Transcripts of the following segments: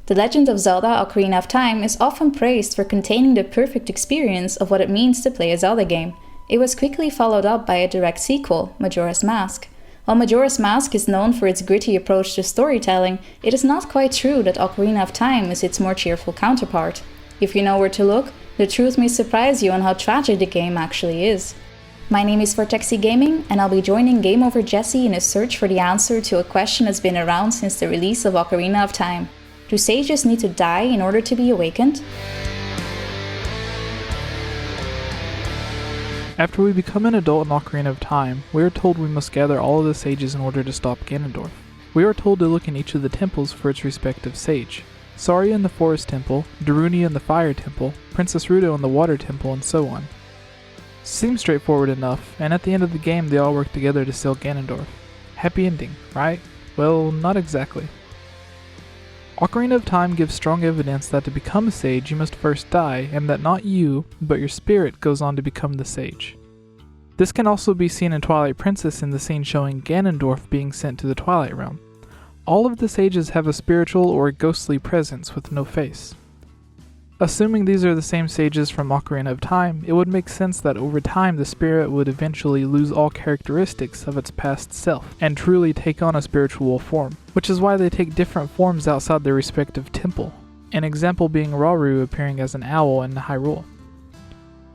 The Legend of Zelda Ocarina of Time is often praised for containing the perfect experience of what it means to play a Zelda game. It was quickly followed up by a direct sequel, Majora's Mask. While Majora's Mask is known for its gritty approach to storytelling, it is not quite true that Ocarina of Time is its more cheerful counterpart. If you know where to look, the truth may surprise you on how tragic the game actually is. My name is Vortexxy Gaming, and I'll be joining Game Over Jesse in his search for the answer to a question that's been around since the release of Ocarina of Time. Do sages need to die in order to be awakened? After we become an adult in Ocarina of Time, we are told we must gather all of the sages in order to stop Ganondorf. We are told to look in each of the temples for its respective sage. Sariah in the Forest Temple, Darunia in the Fire Temple, Princess Rudo in the Water Temple, and so on. Seems straightforward enough, and at the end of the game they all work together to seal Ganondorf. Happy ending, right? Well, not exactly. Ocarina of Time gives strong evidence that to become a sage you must first die, and that not you, but your spirit goes on to become the sage. This can also be seen in Twilight Princess in the scene showing Ganondorf being sent to the Twilight Realm. All of the sages have a spiritual or ghostly presence with no face. Assuming these are the same sages from Ocarina of Time, it would make sense that over time the spirit would eventually lose all characteristics of its past self, and truly take on a spiritual form, which is why they take different forms outside their respective temple, an example being Reru appearing as an owl in Hyrule.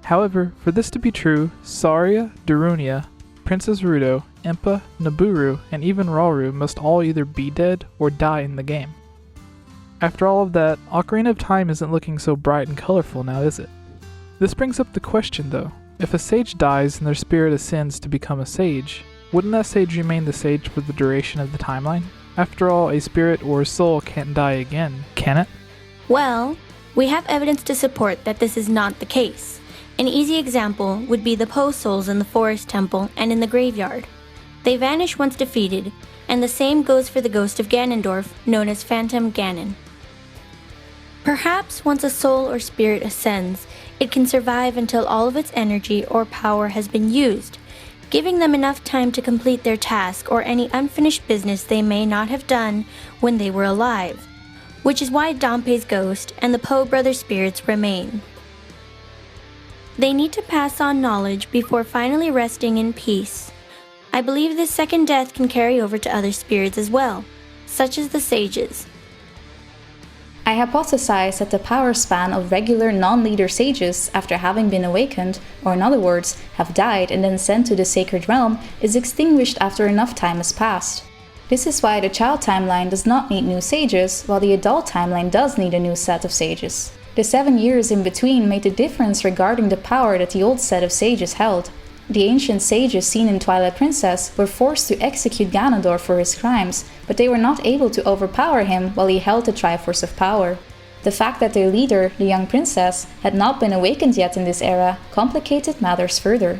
However, for this to be true, Sariah, Darunia, Princess Rudo, Impa, Nabooru, and even Reru must all either be dead or die in the game. After all of that, Ocarina of Time isn't looking so bright and colorful now, is it? This brings up the question though, if a sage dies and their spirit ascends to become a sage, wouldn't that sage remain the sage for the duration of the timeline? After all, a spirit or a soul can't die again, can it? Well, we have evidence to support that this is not the case. An easy example would be the Poe souls in the Forest Temple and in the graveyard. They vanish once defeated, and the same goes for the ghost of Ganondorf, known as Phantom Ganon. Perhaps once a soul or spirit ascends, it can survive until all of its energy or power has been used, giving them enough time to complete their task or any unfinished business they may not have done when they were alive, which is why Dampé's ghost and the Poe brother spirits remain. They need to pass on knowledge before finally resting in peace. I believe this second death can carry over to other spirits as well, such as the sages. I hypothesize that the power span of regular non-leader sages after having been awakened, or in other words, have died and then sent to the Sacred Realm, is extinguished after enough time has passed. This is why the child timeline does not need new sages, while the adult timeline does need a new set of sages. The 7 years in between made the difference regarding the power that the old set of sages held. The ancient sages seen in Twilight Princess were forced to execute Ganondorf for his crimes, but they were not able to overpower him while he held the Triforce of Power. The fact that their leader, the young princess, had not been awakened yet in this era complicated matters further.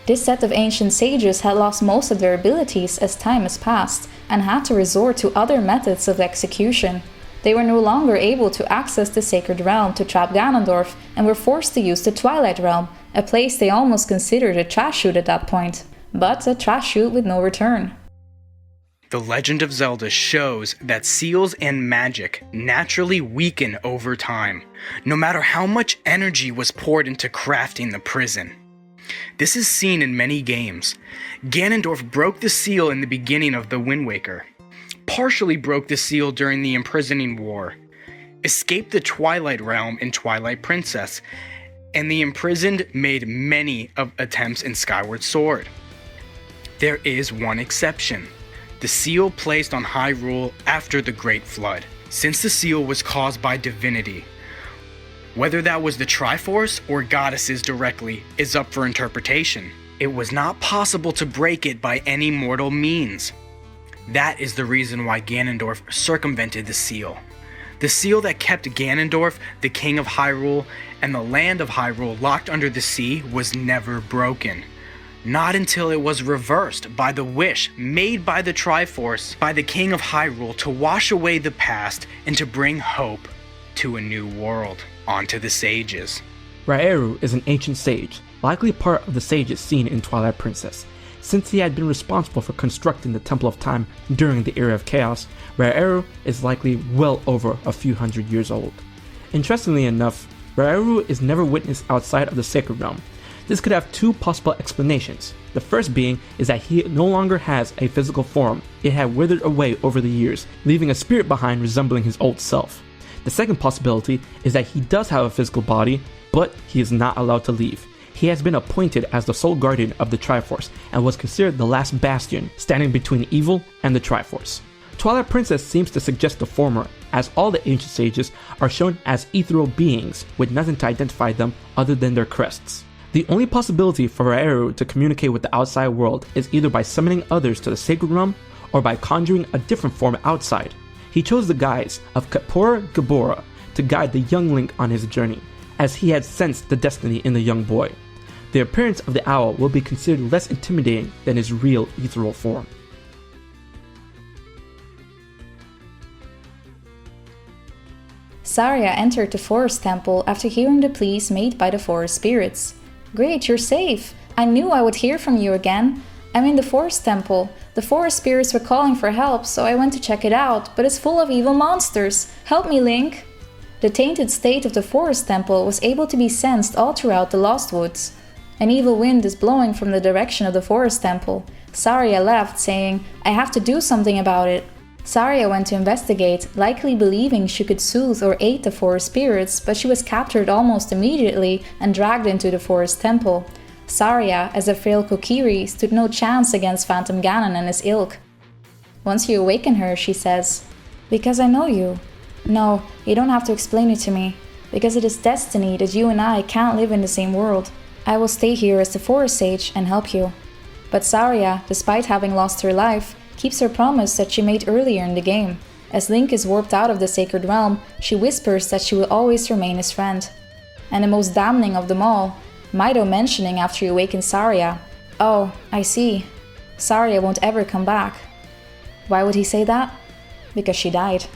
This set of ancient sages had lost most of their abilities as time has passed, and had to resort to other methods of execution. They were no longer able to access the Sacred Realm to trap Ganondorf, and were forced to use the Twilight Realm, a place they almost considered a trash chute at that point, but a trash chute with no return. The Legend of Zelda shows that seals and magic naturally weaken over time, no matter how much energy was poured into crafting the prison. This is seen in many games. Ganondorf broke the seal in the beginning of the Wind Waker, partially broke the seal during the Imprisoning War, escaped the Twilight Realm in Twilight Princess, and the imprisoned made many attempts in Skyward Sword. There is one exception: the seal placed on Hyrule after the Great Flood, since the seal was caused by divinity. Whether that was the Triforce or goddesses directly is up for interpretation. It was not possible to break it by any mortal means. That is the reason why Ganondorf circumvented the seal. The seal that kept Ganondorf, the King of Hyrule, and the land of Hyrule locked under the sea was never broken. Not until it was reversed by the wish made by the Triforce by the King of Hyrule to wash away the past and to bring hope to a new world onto the sages. Reru is an ancient sage, likely part of the sages seen in Twilight Princess. Since he had been responsible for constructing the Temple of Time during the Era of Chaos, Reru is likely well over a few hundred years old. Interestingly enough, Reru is never witnessed outside of the Sacred Realm. This could have two possible explanations. The first being is that he no longer has a physical form. It had withered away over the years, leaving a spirit behind resembling his old self. The second possibility is that he does have a physical body, but he is not allowed to leave. He has been appointed as the sole guardian of the Triforce and was considered the last bastion standing between evil and the Triforce. Twilight Princess seems to suggest the former, as all the ancient sages are shown as ethereal beings with nothing to identify them other than their crests. The only possibility for Reru to communicate with the outside world is either by summoning others to the Sacred Realm or by conjuring a different form outside. He chose the guise of Kapura Gabora to guide the young Link on his journey, as he had sensed the destiny in the young boy. The appearance of the owl will be considered less intimidating than his real ethereal form. Sariah entered the forest temple after hearing the pleas made by the forest spirits. "Great, you're safe! I knew I would hear from you again. I'm in the forest temple. The forest spirits were calling for help, so I went to check it out, but it's full of evil monsters. Help me, Link!" The tainted state of the forest temple was able to be sensed all throughout the Lost Woods. An evil wind is blowing from the direction of the forest temple. Sariah left, saying, "I have to do something about it." Sariah went to investigate, likely believing she could soothe or aid the forest spirits, but she was captured almost immediately and dragged into the forest temple. Sariah, as a frail Kokiri, stood no chance against Phantom Ganon and his ilk. Once you awaken her, she says, "Because I know you. No, you don't have to explain it to me. Because it is destiny that you and I can't live in the same world. I will stay here as the forest sage and help you." But Sariah, despite having lost her life, keeps her promise that she made earlier in the game. As Link is warped out of the Sacred Realm, she whispers that she will always remain his friend. And the most damning of them all, Mido mentioning after he awakens Sariah, "Oh, I see. Sariah won't ever come back." Why would he say that? Because she died.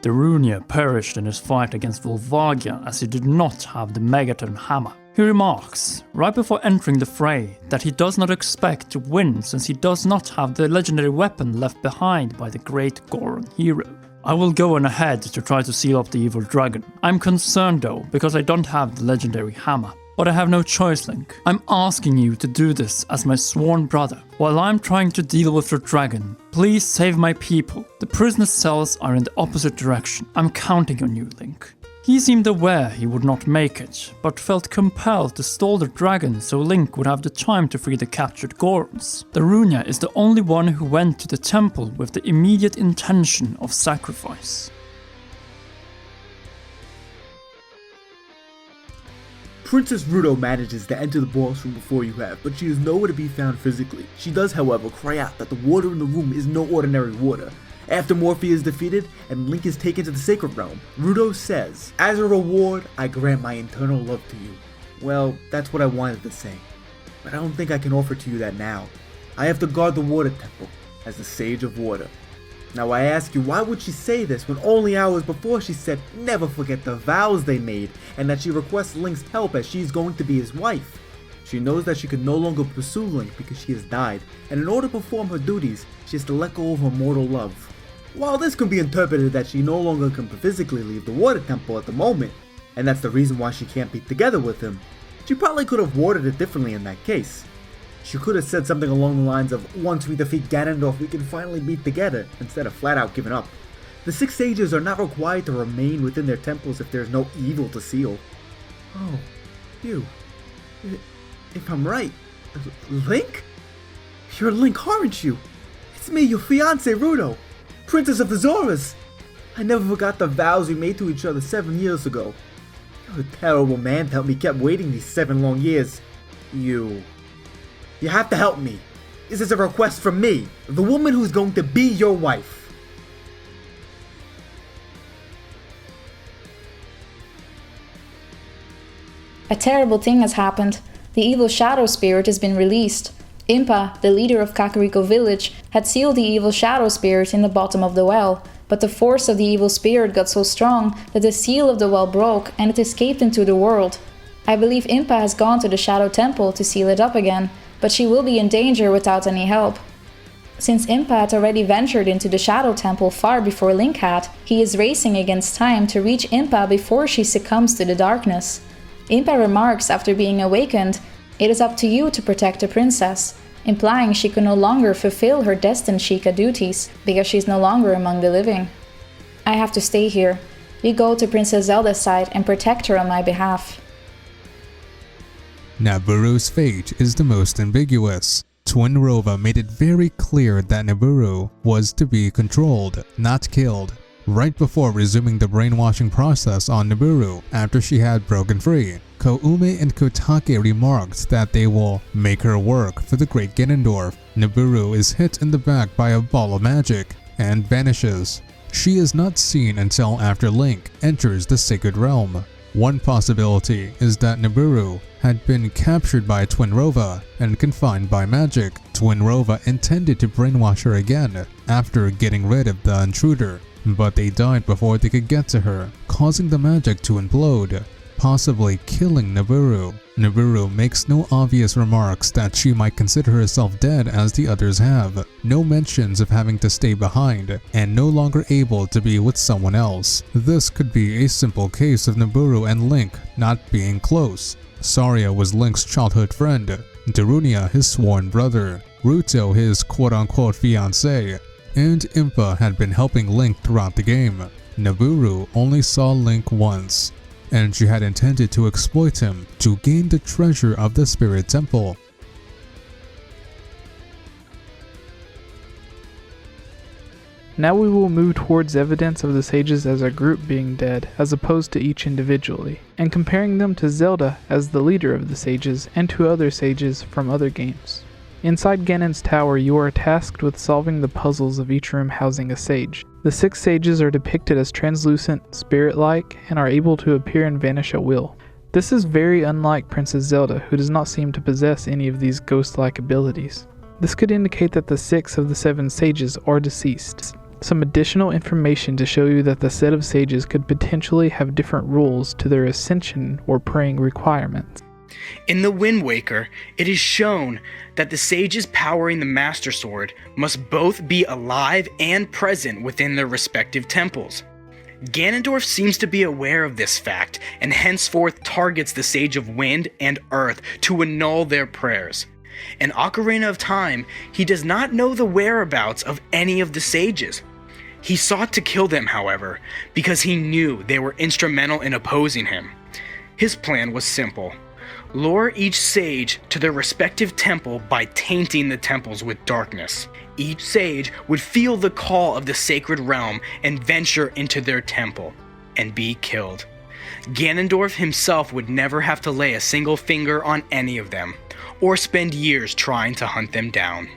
Darunia perished in his fight against Volvagia as he did not have the Megaton hammer. He remarks, right before entering the fray, that he does not expect to win since he does not have the legendary weapon left behind by the great Goron hero. "I will go on ahead to try to seal off the evil dragon. I'm concerned though, because I don't have the legendary hammer. But I have no choice, Link. I'm asking you to do this as my sworn brother. While I'm trying to deal with the dragon, please save my people. The prisoner cells are in the opposite direction. I'm counting on you, Link." He seemed aware he would not make it, but felt compelled to stall the dragon so Link would have the time to free the captured Gorons. Darunia is the only one who went to the temple with the immediate intention of sacrifice. Princess Rudo manages to enter the boss room before you have, but she is nowhere to be found physically. She does, however, cry out that the water in the room is no ordinary water. After Morphe is defeated and Link is taken to the Sacred Realm, Rudo says, "As a reward, I grant my eternal love to you." Well, that's what I wanted to say, but I don't think I can offer to you that now. I have to guard the water temple as the Sage of Water. Now I ask you, why would she say this when only hours before she said never forget the vows they made and that she requests Link's help as she's going to be his wife? She knows that she can no longer pursue Link because she has died, and in order to perform her duties, she has to let go of her mortal love. While this could be interpreted that she no longer can physically leave the water temple at the moment, and that's the reason why she can't be together with him, she probably could have worded it differently in that case. She could have said something along the lines of, "Once we defeat Ganondorf, we can finally be together," instead of flat out giving up. The 6 sages are not required to remain within their temples if there's no evil to seal. Oh, you. If I'm right, Link? You're Link, aren't you? It's me, your fiancé, Rudo, Princess of the Zoras. I never forgot the vows we made to each other 7 years ago. You're a terrible man to help me keep waiting these 7 long years. You have to help me. This is a request from me, the woman who's going to be your wife. A terrible thing has happened. The evil shadow spirit has been released. Impa, the leader of Kakariko village, had sealed the evil shadow spirit in the bottom of the well, but the force of the evil spirit got so strong that the seal of the well broke and it escaped into the world. I believe Impa has gone to the Shadow Temple to seal it up again, but she will be in danger without any help. Since Impa had already ventured into the Shadow Temple far before Link had, he is racing against time to reach Impa before she succumbs to the darkness. Impa remarks after being awakened, "It is up to you to protect the princess," implying she can no longer fulfill her destined Sheikah duties because she's no longer among the living. "I have to stay here. You go to Princess Zelda's side and protect her on my behalf." Nabooru's fate is the most ambiguous. Twinrova made it very clear that Nabooru was to be controlled, not killed, right before resuming the brainwashing process on Nabooru after she had broken free. Koume and Kotake remarked that they will make her work for the Great Ganondorf. Nabooru is hit in the back by a ball of magic and vanishes. She is not seen until after Link enters the Sacred Realm. One possibility is that Nabooru had been captured by Twinrova and confined by magic. Twinrova intended to brainwash her again after getting rid of the intruder, but they died before they could get to her, causing the magic to implode, possibly killing Nabooru. Nabooru makes no obvious remarks that she might consider herself dead as the others have, no mentions of having to stay behind, and no longer able to be with someone else. This could be a simple case of Nabooru and Link not being close. Sariah was Link's childhood friend, Darunia his sworn brother, Rudo his quote-unquote fiancé, and Impa had been helping Link throughout the game. Nabooru only saw Link once, and she had intended to exploit him to gain the treasure of the Spirit Temple. Now we will move towards evidence of the sages as a group being dead, as opposed to each individually, and comparing them to Zelda as the leader of the sages and to other sages from other games. Inside Ganon's tower, you are tasked with solving the puzzles of each room housing a sage. The 6 sages are depicted as translucent, spirit-like, and are able to appear and vanish at will. This is very unlike Princess Zelda, who does not seem to possess any of these ghost-like abilities. This could indicate that the 6 of the 7 sages are deceased. Some additional information to show you that the set of sages could potentially have different rules to their ascension or praying requirements. In the Wind Waker, it is shown that the sages powering the Master Sword must both be alive and present within their respective temples. Ganondorf seems to be aware of this fact and henceforth targets the Sage of Wind and Earth to annul their prayers. In Ocarina of Time, he does not know the whereabouts of any of the sages. He sought to kill them, however, because he knew they were instrumental in opposing him. His plan was simple. Lure each sage to their respective temple by tainting the temples with darkness. Each sage would feel the call of the Sacred Realm and venture into their temple, and be killed. Ganondorf himself would never have to lay a single finger on any of them, or spend years trying to hunt them down.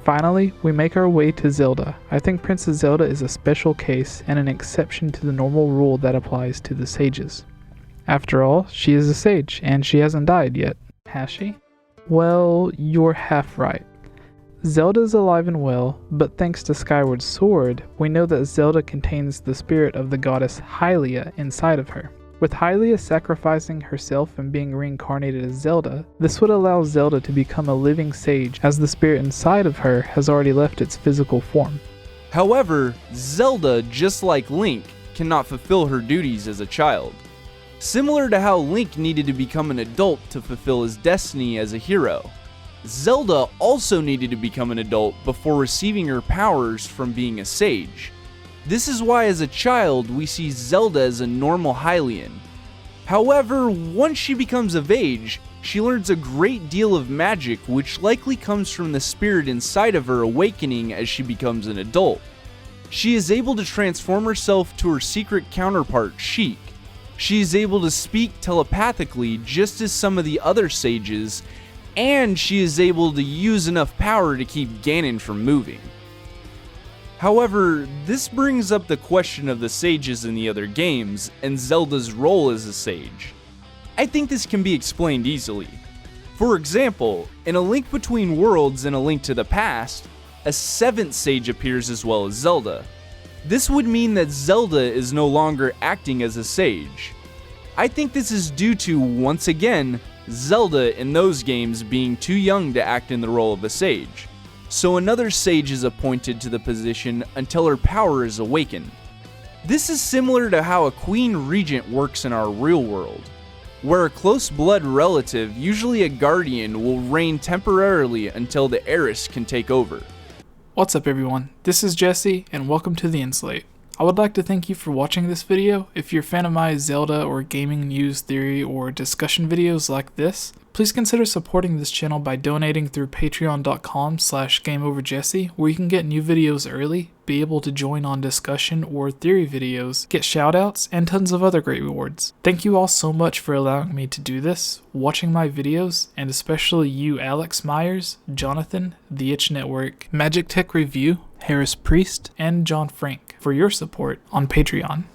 Finally, we make our way to Zelda. I think Princess Zelda is a special case and an exception to the normal rule that applies to the sages. After all, she is a sage, and she hasn't died yet, has she? Well, you're half right. Zelda is alive and well, but thanks to Skyward Sword, we know that Zelda contains the spirit of the goddess Hylia inside of her. With Hylia sacrificing herself and being reincarnated as Zelda, this would allow Zelda to become a living sage, as the spirit inside of her has already left its physical form. However, Zelda, just like Link, cannot fulfill her duties as a child. Similar to how Link needed to become an adult to fulfill his destiny as a hero, Zelda also needed to become an adult before receiving her powers from being a sage. This is why as a child we see Zelda as a normal Hylian. However, once she becomes of age, she learns a great deal of magic which likely comes from the spirit inside of her awakening as she becomes an adult. She is able to transform herself to her secret counterpart, Sheik. She is able to speak telepathically just as some of the other sages, and she is able to use enough power to keep Ganon from moving. However, this brings up the question of the sages in the other games and Zelda's role as a sage. I think this can be explained easily. For example, in A Link Between Worlds and A Link to the Past, a 7th sage appears as well as Zelda. This would mean that Zelda is no longer acting as a sage. I think this is due to, once again, Zelda in those games being too young to act in the role of a sage. So another sage is appointed to the position until her power is awakened. This is similar to how a queen regent works in our real world, where a close blood relative, usually a guardian, will reign temporarily until the heiress can take over. What's up everyone, this is Jesse and welcome to the Inslate. I would like to thank you for watching this video. If you're a fan of my Zelda or gaming news, theory, or discussion videos like this, please consider supporting this channel by donating through patreon.com/GameOverJesse, where you can get new videos early, be able to join on discussion or theory videos, get shoutouts, and tons of other great rewards. Thank you all so much for allowing me to do this, watching my videos, and especially you Alex Myers, Jonathan, The Itch Network, Magic Tech Review, Harris Priest, and John Frank for your support on Patreon.